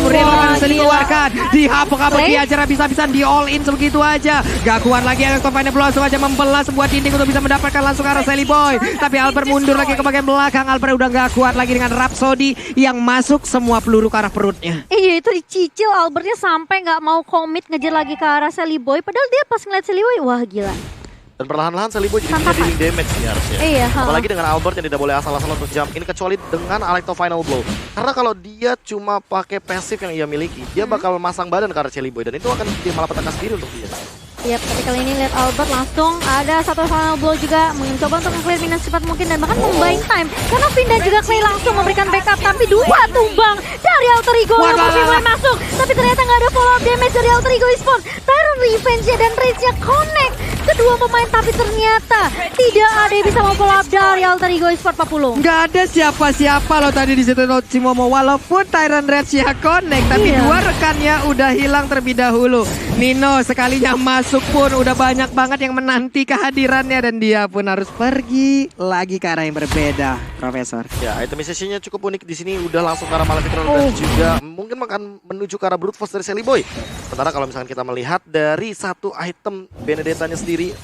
namun Reloman bisa dikeluarkan. Dihapuk-hapuk diajar bisa-bisaan di all in sebegitu aja. Gak kuat lagi Electrofine Blow sengaja membelah sebuah dinding untuk bisa mendapatkan langsung arah Sally Boy. Tapi Albert mundur lagi ke bagian belakang. Albert udah gak kuat lagi dengan Rhapsody yang masuk semua peluru ke arah perutnya. Iya itu dicicil Albertnya sampai gak mau komit ngejar lagi ke arah Sally Boy. Padahal dia pas ngeliat Sally Boy, wah gila. Dan perlahan-lahan Sally Boy jadi punya dealing damage nih harusnya. Iya, apalagi dengan Albert yang tidak boleh asal-asal untuk jump in kecuali dengan Alecto Final Blow. Karena kalau dia cuma pakai passive yang ia miliki, dia bakal masang badan ke arah Sally Boy dan itu akan jadi malapetaka sendiri untuk dia. Yap, tapi kali ini lihat Albert langsung ada satu final blow juga mencoba untuk nge-clear minion secepat mungkin dan bahkan membuy time karena Finn dan juga Clay langsung memberikan backup tapi dua tumbang dari Alter Ego yang mulai masuk tapi ternyata nggak ada follow up damage dari Alter Ego Esports. Tyron Revenge dan Rage-nya connect kedua pemain tapi ternyata tidak ada yang bisa follow up dari Alter Ego Esports Papulung. Nggak ada siapa-siapa loh tadi di situ Cimomo walaupun Tyron Rage-nya connect tapi dua rekannya udah hilang terlebih dahulu. Nino sekalinya masuk pun udah banyak banget yang menanti kehadirannya dan dia pun harus pergi lagi ke arah yang berbeda, Profesor. Ya, itemization-nya cukup unik di sini udah langsung ke arah Malefic Roll dan juga mungkin akan menuju ke arah Brute Force dari Sally Boy. Sementara kalau misalkan kita melihat dari satu item Benedetta-nya sendiri,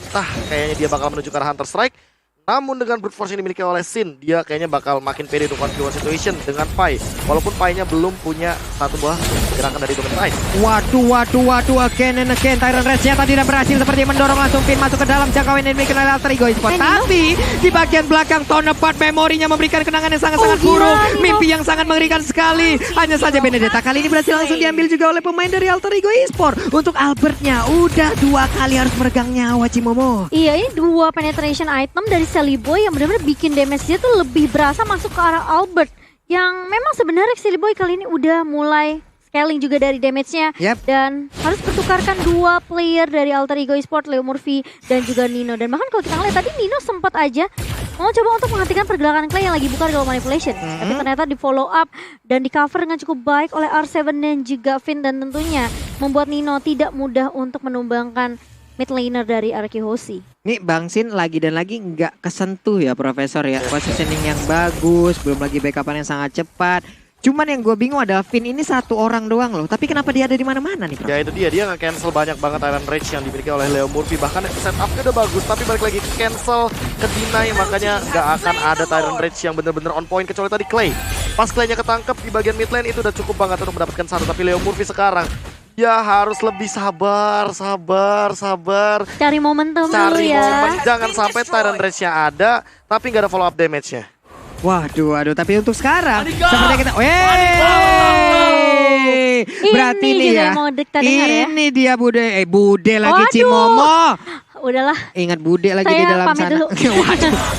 kayaknya dia bakal menuju ke arah Hunter Strike. Namun dengan Brute Force yang dimiliki oleh Sin, dia kayaknya bakal makin pede untuk one situation dengan Pai. Walaupun Pai-nya belum punya satu buah gerakan dari Dominant Ice. Waduh, again and again. Tyron Rage-nya tadi tidak berhasil seperti mendorong langsung Finn masuk ke dalam jangkauan yang dimiliki oleh Alter Ego Esports. Tapi di bagian belakang Tonepad memorinya memberikan kenangan yang sangat-sangat buruk. Mimpi yang sangat mengerikan sekali. Hanya saja Benedetta kali ini berhasil langsung diambil juga oleh pemain dari Alter Ego Esports. Untuk Albertnya udah dua kali harus meregang nyawa Cimomo. Iya ini dua penetration item dari Sally Boy yang benar-benar bikin damage dia tuh lebih berasa masuk ke arah Albert. Yang memang sebenarnya Sally Boy kali ini udah mulai scaling juga dari damage-nya. Dan harus bertukarkan dua player dari Alter Ego Esports, Leo Murphy dan juga Nino. Dan bahkan kalau kita ngeliat tadi Nino sempat aja mau coba untuk menghentikan pergerakan Clay yang lagi buka Global Manipulation. Tapi ternyata di follow up dan di cover dengan cukup baik oleh R7 dan juga Finn. Dan tentunya membuat Nino tidak mudah untuk menumbangkan mid laner dari Arki Hoshi. Nih Bang Sin lagi dan lagi nggak kesentuh ya Profesor ya. Positioning yang bagus, belum lagi backupan yang sangat cepat. Cuman yang gue bingung adalah Finn ini satu orang doang loh. Tapi kenapa dia ada di mana-mana nih Prof? Ya itu dia nge-cancel banyak banget Iron Rage yang dimiliki oleh Leo Murphy. Bahkan setupnya udah bagus tapi balik lagi ke cancel, ke deny. Makanya nggak akan ada Iron Rage yang bener-bener on point kecuali tadi Clay. Pas Clay-nya ketangkep di bagian mid lane itu udah cukup banget untuk mendapatkan satu. Tapi Leo Murphy sekarang ya harus lebih sabar. Cari momentum dulu ya. Jangan sampai Tyrant Rage-nya ada, tapi nggak ada follow up damage-nya. Waduh, tapi untuk sekarang sepertinya kita berarti ini nih ya. Ini dia Bude lagi Cimomo. Udahlah. Ingat Bude lagi di dalam sana.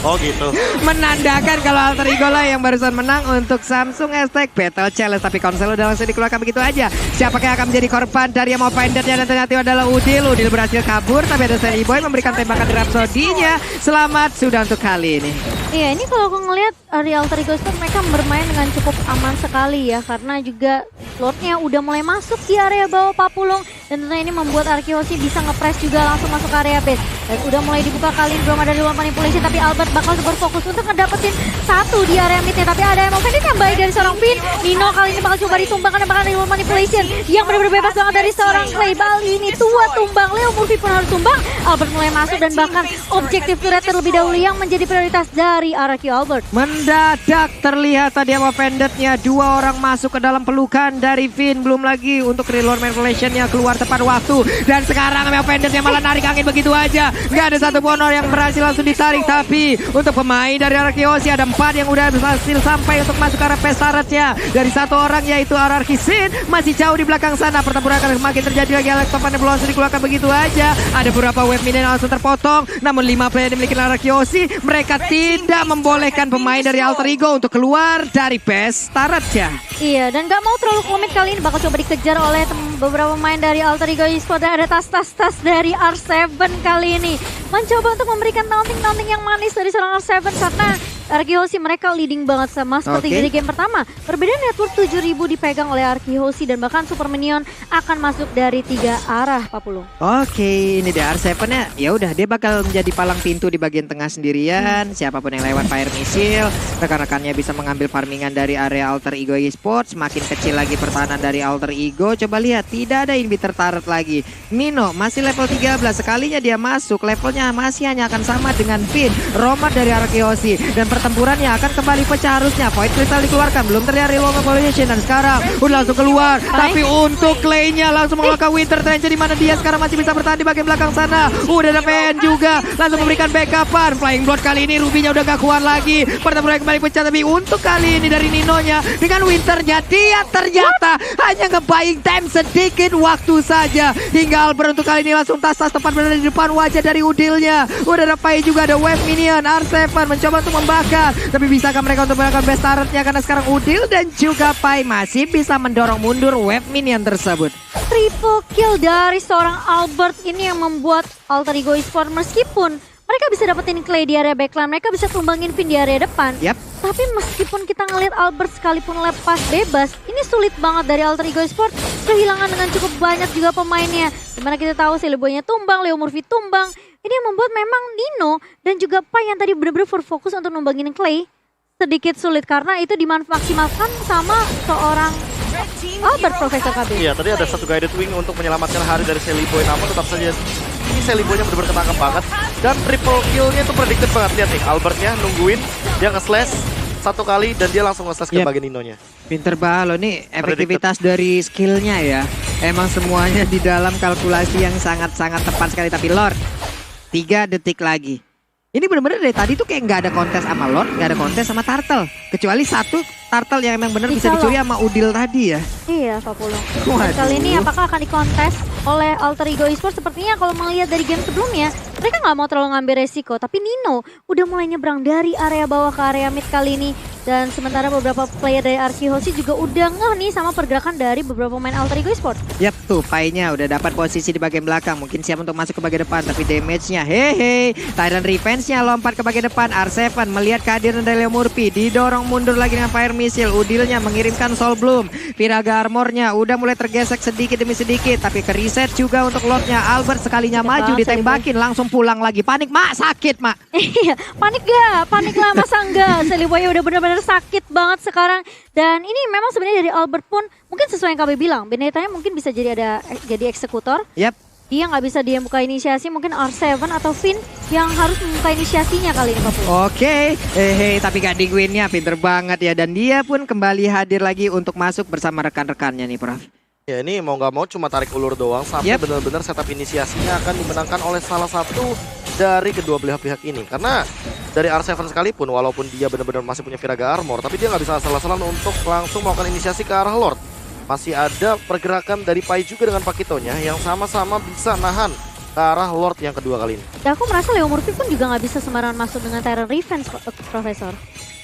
Oh gitu. Menandakan kalau Alter Ego lah yang barusan menang untuk Samsung Hashtag Battle Challenge. Tapi konsel udah langsung dikeluarkan begitu aja. Siapakah yang akan menjadi korban dari yang mau findernya dan ternyata adalah Udil. Udil berhasil kabur tapi ada Sally Boy memberikan tembakan Rhapsody-nya. Selamat sudah untuk kali ini. Iya ini kalau aku ngelihat dari Alter Ego Esports mereka bermain dengan cukup aman sekali ya. Karena juga Lordnya udah mulai masuk di area bawah Papulung. Dan tentunya ini membuat Arki Hoshi bisa nge-press juga langsung masuk ke area base. Dan udah mulai dibuka kali ini belum ada Global Manipulation. Tapi Albert bakal berfokus untuk ngedapetin satu di area midnya. Tapi ada yang yang baik dari seorang Finn. Nino kali ini bakal coba ditumbangkan dan bakal ada Global Manipulation. Yang benar-benar bebas banget dari seorang Clay. Bali ini tua tumbang. Leo Murphy pun harus tumbang. Albert mulai masuk dan bahkan objektif turret terlebih dahulu yang menjadi prioritas dari Araki Albert. Mendadak terlihat tadi sama vendetnya. Dua orang masuk ke dalam pelukan dari Finn. Belum lagi untuk Reload Manipulation-nya keluar tepat waktu. Dan sekarang memang vendetnya malah narik angin begitu aja. Nggak ada satu honor yang berhasil langsung ditarik. Tapi untuk pemain dari Araki Hoshi ada 4 yang udah berhasil sampai untuk masuk ke arah pesaretnya. Dari satu orang yaitu Araki Sin. Masih jauh di belakang sana. Pertempuran akan semakin terjadi lagi. Electrofine Blow langsung dikeluarkan begitu aja. Ada beberapa wave minion yang langsung terpotong. Namun 5 player yang dimiliki Araki Hoshi. Mereka tidak membolehkan pemain dari Alter Ego untuk keluar dari pesaretnya. Iya dan gak mau terlalu komit kali ini. Bakal coba dikejar oleh beberapa pemain dari Alter Ego Esports. Dan ada tas-tas dari R7 kali ini. Mencoba untuk memberikan taunting yang manis dari seorang R7 karena Arkihosi mereka leading banget sama seperti dari game pertama. Perbedaan network 7000 dipegang oleh Arkihosi dan bahkan Super Minion akan masuk dari 3 arah, Pak Pulung. Oke, ini dia R7-nya. Ya udah, dia bakal menjadi palang pintu di bagian tengah sendirian. Siapapun yang lewat fire missile, rekan-rekannya bisa mengambil farmingan dari area Alter Ego Esports. Semakin kecil lagi pertahanan dari Alter Ego. Coba lihat, tidak ada inhibitor turret lagi. Nino masih level 13. Sekalinya dia masuk, levelnya masih hanya akan sama dengan Finn. Romat dari Arkeosi. Dan pertempurannya akan kembali pecah harusnya. Void Crystal dikeluarkan, belum terlihat reload evaluation. Dan sekarang udah langsung keluar. Tapi untuk Clay-nya langsung mengeluarkan Winter Trench. Di mana dia sekarang masih bisa bertahan di bagian belakang sana. Udah ada PN juga. Langsung memberikan backupan. Flying Blood kali ini Ruby-nya udah gak kuat lagi. Pertempuran kembali pecah. Tapi untuk kali ini dari Nino-nya dengan Winter-nya dia ternyata hanya nge-buying time sedikit waktu saja. Hingga Albert untuk kali ini langsung tas-tas tepat berada di depan wajah dari Udilnya. Udah ada Pai juga, ada Wave Minion. R7 mencoba untuk membakar. Tapi bisakah mereka untuk melakukan best turret-nya? Karena sekarang Udil dan juga Pai masih bisa mendorong mundur Wave Minion tersebut. Triple kill dari seorang Albert ini yang membuat Alter Ego Esports meskipun mereka bisa dapetin Clay di area backline, mereka bisa tumbangin Finn di area depan. Tapi meskipun kita ngelihat Albert sekalipun lepas bebas, ini sulit banget dari Alter Ego Esports. Kehilangan dengan cukup banyak juga pemainnya. Dimana kita tahu Celeboy-nya tumbang, Leo Murphy tumbang. Ini yang membuat memang Nino dan juga Pai yang tadi benar-benar fokus untuk numbangin Clay sedikit sulit karena itu dimaksimalkan sama seorang Albert, Profesor KB. Iya, tadi ada satu guided wing untuk menyelamatkan hari dari Celeboy, namun tetap saja ini Celeboy-nya benar-benar ketangkap banget. Dan triple kill-nya itu predicted banget. Lihat nih, Albertnya nungguin, dia nge-slash satu kali dan dia langsung nge-slash ke bagian Nino-nya. Pinter banget loh, nih efektivitas dari skillnya ya. Emang semuanya di dalam kalkulasi yang sangat-sangat tepat sekali. Tapi Lord, 3 detik lagi. Ini bener-bener dari tadi tuh kayak nggak ada kontes sama Lord, nggak ada kontes sama Turtle. Kecuali satu Turtle yang emang bener bisa dicuri sama Udil tadi ya. Iya, Pak Pulung. Kali ini apakah akan dikontes oleh Alter Ego Esports? Sepertinya kalau melihat dari game sebelumnya, mereka nggak mau terlalu ngambil resiko. Tapi Nino udah mulai nyebrang dari area bawah ke area mid kali ini. Dan sementara beberapa player dari Arkihosi juga udah ngeh nih sama pergerakan dari beberapa pemain Alter Ego Esports. Yap, tuh Pai-nya udah dapat posisi di bagian belakang. Mungkin siap untuk masuk ke bagian depan. Tapi damage-nya, hehe. Tyrant Revenge-nya lompat ke bagian depan. R7 melihat kehadiran dari Leo Murphy. Didorong mundur lagi dengan Fire Missile. Udilnya mengirimkan Soul Bloom. Viraga Armor-nya udah mulai tergesek sedikit demi sedikit. Tapi ke reset juga untuk Lord-nya. Albert sekalinya maju ditembakin. Langsung pulang lagi. Panik, Mak. Sakit, Mak. Iya, panik gak? Panik lah, masa enggak? Celeboy udah benar-benar sakit banget sekarang. Dan ini memang sebenarnya dari Albert pun mungkin sesuai yang KB bilang, Benedetta-nya mungkin bisa jadi eksekutor. Yap. Dia nggak bisa dia buka inisiasi, mungkin R7 atau Finn yang harus membuka inisiasinya kali ini, Pak Pulung. Oke, tapi Gading Win-nya pinter banget ya. Dan dia pun kembali hadir lagi untuk masuk bersama rekan-rekannya nih, Prof. Ya ini mau nggak mau cuma tarik ulur doang sampai benar-benar setup inisiasinya akan dimenangkan oleh salah satu dari kedua belah pihak ini. Karena dari R7 sekalipun walaupun dia benar-benar masih punya Viraga Armor, tapi dia nggak bisa asal-asalan untuk langsung melakukan inisiasi ke arah Lord. Masih ada pergerakan dari Pai juga dengan Pakitonya yang sama-sama bisa nahan ke arah Lord yang kedua kali ini. Ya aku merasa Leo Murphy pun juga nggak bisa sembarangan masuk dengan Tyrant Revenge, Profesor.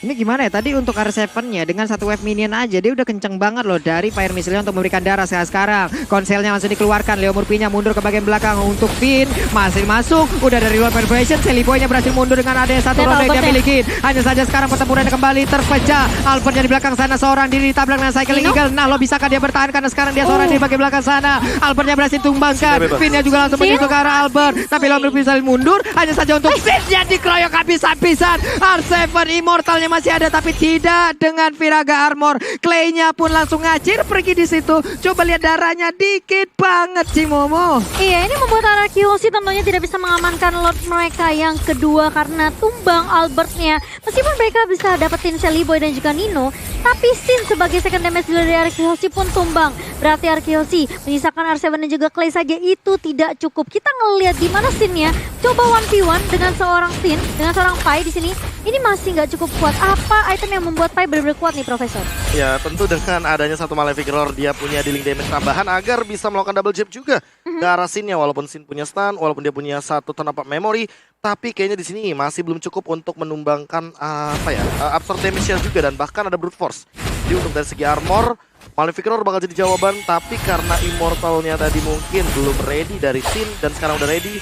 Ini gimana ya, tadi untuk R7-nya dengan satu wave minion aja dia udah kenceng banget loh dari Fire Missile untuk memberikan darah. Sekarang konselnya langsung dikeluarkan, Leo Murphy-nya mundur ke bagian belakang untuk Finn, masih masuk, udah dari luar penetration, Celeboy-nya berhasil mundur dengan ada satu round yang dia miliki. Hanya saja sekarang pertempurannya kembali terpecah, Albertnya di belakang sana seorang diri ditabrak dengan Cycling Eagle. Nah lo bisakah dia bertahan karena sekarang dia seorang di bagian belakang sana, Albertnya berhasil tumbangkan, Finn-nya juga langsung menyusul ke arah Albert, tapi Leo Murphy bisa mundur, hanya saja untuk Finn-nya dikeroyok habis-habisan. R7 Immortalnya masih ada tapi tidak dengan Viraga Armor. Clay-nya pun langsung ngacir pergi di situ. Coba lihat darahnya dikit banget Cimomo. Iya, ini membuat Arkihosi tentunya tidak bisa mengamankan Lord mereka yang kedua karena tumbang Albertnya. Meskipun mereka bisa dapetin Celeboy dan juga Nino, tapi Sin sebagai second damage dari Arkihosi pun tumbang. Berarti Arkihosi menyisakan R7 dan juga Clay saja itu tidak cukup. Kita ngelihat di mana Sin-nya coba 1v1 dengan seorang Sin, dengan seorang Pai di sini. Ini masih nggak cukup kuat. Apa item yang membuat Pai benar-benar kuat nih, Profesor? Ya tentu dengan adanya satu Malefic Roar dia punya dealing damage tambahan agar bisa melakukan double jab juga ke arah Sin-nya. Walaupun Sin punya stun, walaupun dia punya satu turn up memory, tapi kayaknya di sini masih belum cukup untuk menumbangkan absorb damage-nya juga, dan bahkan ada brute force. Jadi untuk dari segi armor, Malefic Roar bakal jadi jawaban, tapi karena Immortalnya tadi mungkin belum ready dari Sin dan sekarang udah ready,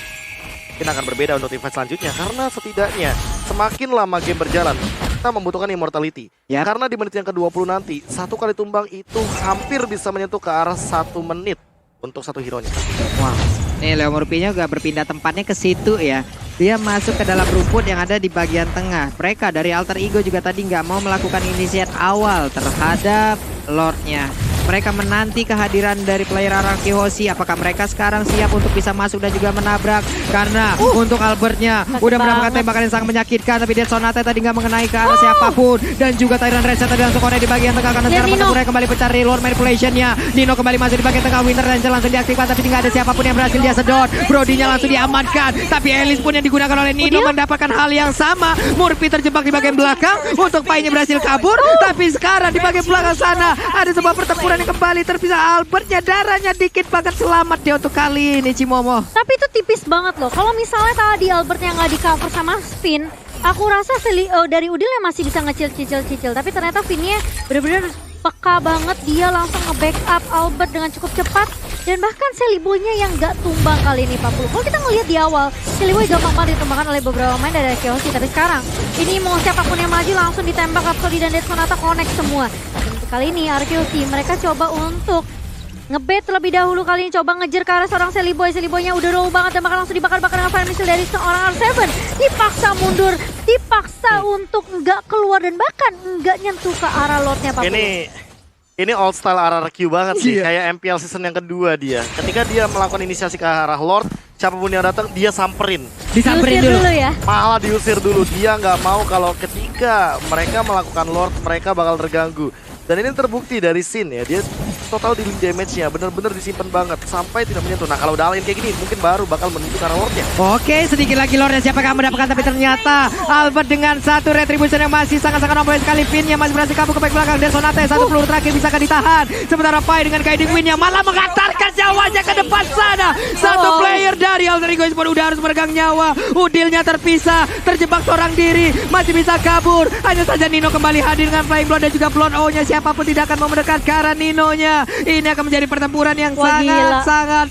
mungkin akan berbeda untuk event selanjutnya. Karena setidaknya semakin lama game berjalan, kita membutuhkan immortality. Yap. Karena di menit yang ke-20 nanti, satu kali tumbang itu hampir bisa menyentuh ke arah 1 menit untuk satu hero-nya. Wah, nih Leo Murphy-nya juga berpindah tempatnya ke situ ya. Dia masuk ke dalam rumput yang ada di bagian tengah. Mereka dari Alter Ego juga tadi nggak mau melakukan inisiat awal terhadap Lord-nya. Mereka menanti kehadiran dari player Araki Hoshi. Apakah mereka sekarang siap untuk bisa masuk dan juga menabrak? Karena untuk Albertnya udah mendapatkan tembakan yang sangat menyakitkan. Tapi Dead Sonata tadi nggak mengenai ke arah siapapun. Dan juga Tyrant Reset tadi langsung konek di bagian tengah. Karena sekarang pertempuran kembali pecah Lord Manipulation-nya. Nino kembali masuk di bagian tengah. Winter Ranger langsung diaktifkan. Tapi nggak ada siapapun yang berhasil dia sedot. Brody-nya langsung diamankan. Tapi Elise pun yang digunakan oleh Nino mendapatkan hal yang sama. Murphy terjebak di bagian belakang. Untuk Pai-nya berhasil kabur. Tapi sekarang di bagian belakang sana ada sebuah pertempuran yang kembali terpisah. Albertnya darahnya dikit banget, selamat dia untuk kali ini Cimomo. Tapi itu tipis banget loh. Kalau misalnya tadi Albertnya nggak di cover sama Spin, aku rasa dari Udilnya masih bisa ngecil-cicil. Tapi ternyata Finnya bener-bener peka banget. Dia langsung nge-backup Albert dengan cukup cepat. Dan bahkan Seliboy-nya yang nggak tumbang kali ini 40. Kalau kita ngelihat di awal, Seliboy gampang banget ditumbangkan oleh beberapa pemain dari Araki. Tapi sekarang, ini mau siapapun yang maju langsung ditembak Rhapsody dan Dead Sonata connect semua. Dan kali ini Araki mereka coba untuk ngebet terlebih dahulu kali ini, coba ngejar ke arah seorang Seliboy. Seliboy-nya udah low banget dan bakal langsung dibakar-bakar dengan fire missile dari seorang R7. Dipaksa mundur, dipaksa untuk nggak keluar dan bahkan nggak nyentuh ke arah Lord-nya Pak. Ini old style RRQ banget sih, Iya. kayak MPL season yang kedua dia. Ketika dia melakukan inisiasi ke arah Lord, siapapun yang datang dia samperin. Disamperin Diusir dulu. ya. Malah diusir dulu, dia nggak mau kalau ketika mereka melakukan Lord, mereka bakal terganggu. Dan ini terbukti dari Sin ya, dia total dealing damage-nya bener-bener disimpan banget sampai tidak menyentuh. Nah kalau udah all-in kayak gini mungkin baru bakal menuju ke arah Lord-nya. Oke, sedikit lagi Lord-nya siapa yang mendapatkan, tapi ternyata Albert dengan satu retribution yang masih sangat-sangat nomor sekali. Fin-nya masih berhasil kabur ke back belakang. Dead Sonata satu peluru terakhir bisakah ditahan. Sementara Pai dengan guiding win-nya malah mengantarkan nyawanya ke depan sana. Satu player dari Alter Ego Esports udah harus meregang nyawa. Udilnya terpisah, terjebak seorang diri, masih bisa kabur. Hanya saja Nino kembali hadir dengan Flying Blood dan juga Blood O-nya. Siapapun tidak akan mau mendekat ke arah Nino-nya. Ini akan menjadi pertempuran yang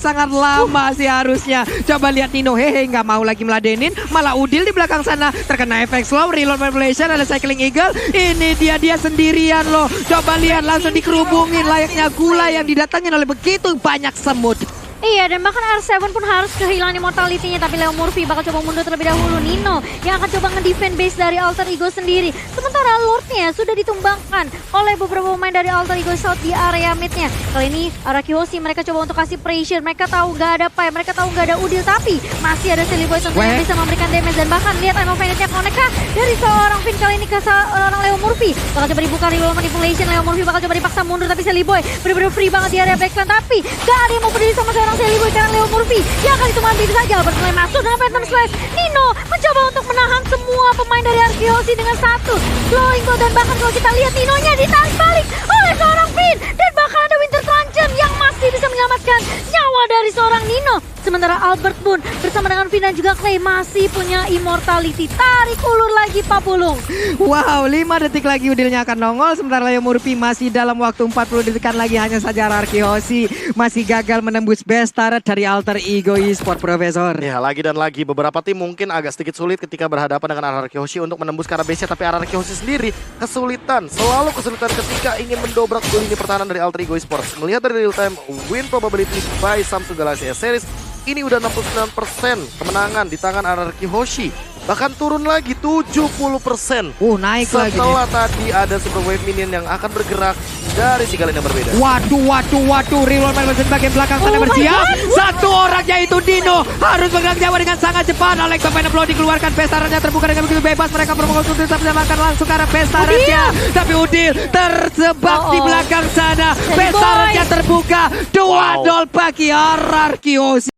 sangat lama sih harusnya. Coba lihat Nino, hehe, nggak mau lagi meladenin. Malah Udil di belakang sana terkena efek slow, reload manipulation, ada cycling eagle. Ini dia sendirian loh. Coba lihat langsung dikerubungin layaknya gula yang didatangin oleh begitu banyak semut. Iya, dan bahkan R7 pun harus kehilangan immortality-nya. Tapi Leo Murphy bakal coba mundur terlebih dahulu. Nino yang akan coba nge-defend base dari Alter Ego sendiri. Sementara Lord-nya sudah ditumbangkan oleh beberapa pemain dari Alter Ego South di area mid-nya. Kali ini Araki Hoshi mereka coba untuk kasih pressure. Mereka tahu gak ada Pai, mereka tahu gak ada Udil. Tapi masih ada Seliboy tentunya yang bisa memberikan damage. Dan bahkan lihat Time of Vanity-nya connect kah dari seorang Fin kali ini ke seorang Leo Murphy. Bakal coba dibuka reload manipulation. Leo Murphy bakal coba dipaksa mundur. Tapi Seliboy bener-bener free banget di area backline. Tapi gak ada yang mau peduli sama seorang Seliboy karena Leo Murphy yang akan ditumbang begitu saja. Albert mulai masuk dengan Phantom Slash. Nino mencoba untuk menahan semua pemain dari Araki Hoshi dengan satu blowing blow. Dan bahkan kalau kita lihat Ninonya ditarik balik oleh seorang Fin. Dan bahkan ada Winter Truncheon yang masih bisa menyelamatkan nyawa dari seorang Nino. Sementara Albert pun bersama dengan Fin dan juga Clay masih punya immortality. Tarik ulur lagi Pak Pulung. Wow, 5 detik lagi Udilnya akan nongol. Sementara Leo Murphy masih dalam waktu 40 detikan lagi. Hanya saja Araki Hoshi masih gagal menembus best turret dari Alter Ego Esports, Profesor. Ya lagi dan lagi beberapa tim mungkin agak sedikit sulit ketika berhadapan dengan Araki Hoshi untuk menembus ke arah base-nya. Tapi Araki Hoshi sendiri kesulitan, selalu kesulitan ketika ingin mendobrak lini pertahanan dari Alter Ego Esports. Melihat dari real time win probability by Samsung Galaxy S Series, ini udah 69% kemenangan di tangan Araki Hoshi. Bahkan turun lagi 70%. Naik lagi nih. Setelah tadi ada super wave minion yang akan bergerak dari 3 lane yang berbeda. Waduh. Reload manipulation bagian belakang sana bersiap. Satu orang yaitu Dino harus bergerak nyawa dengan sangat cepat. Alex Blow dikeluarkan, pestaranya terbuka dengan begitu bebas. Mereka bermogok untuk tetap menyamakan langsung ke arah pestaranya. Tapi Udil terjebak di belakang sana. Pestaranya terbuka. Dua dol bagi Araki Hoshi.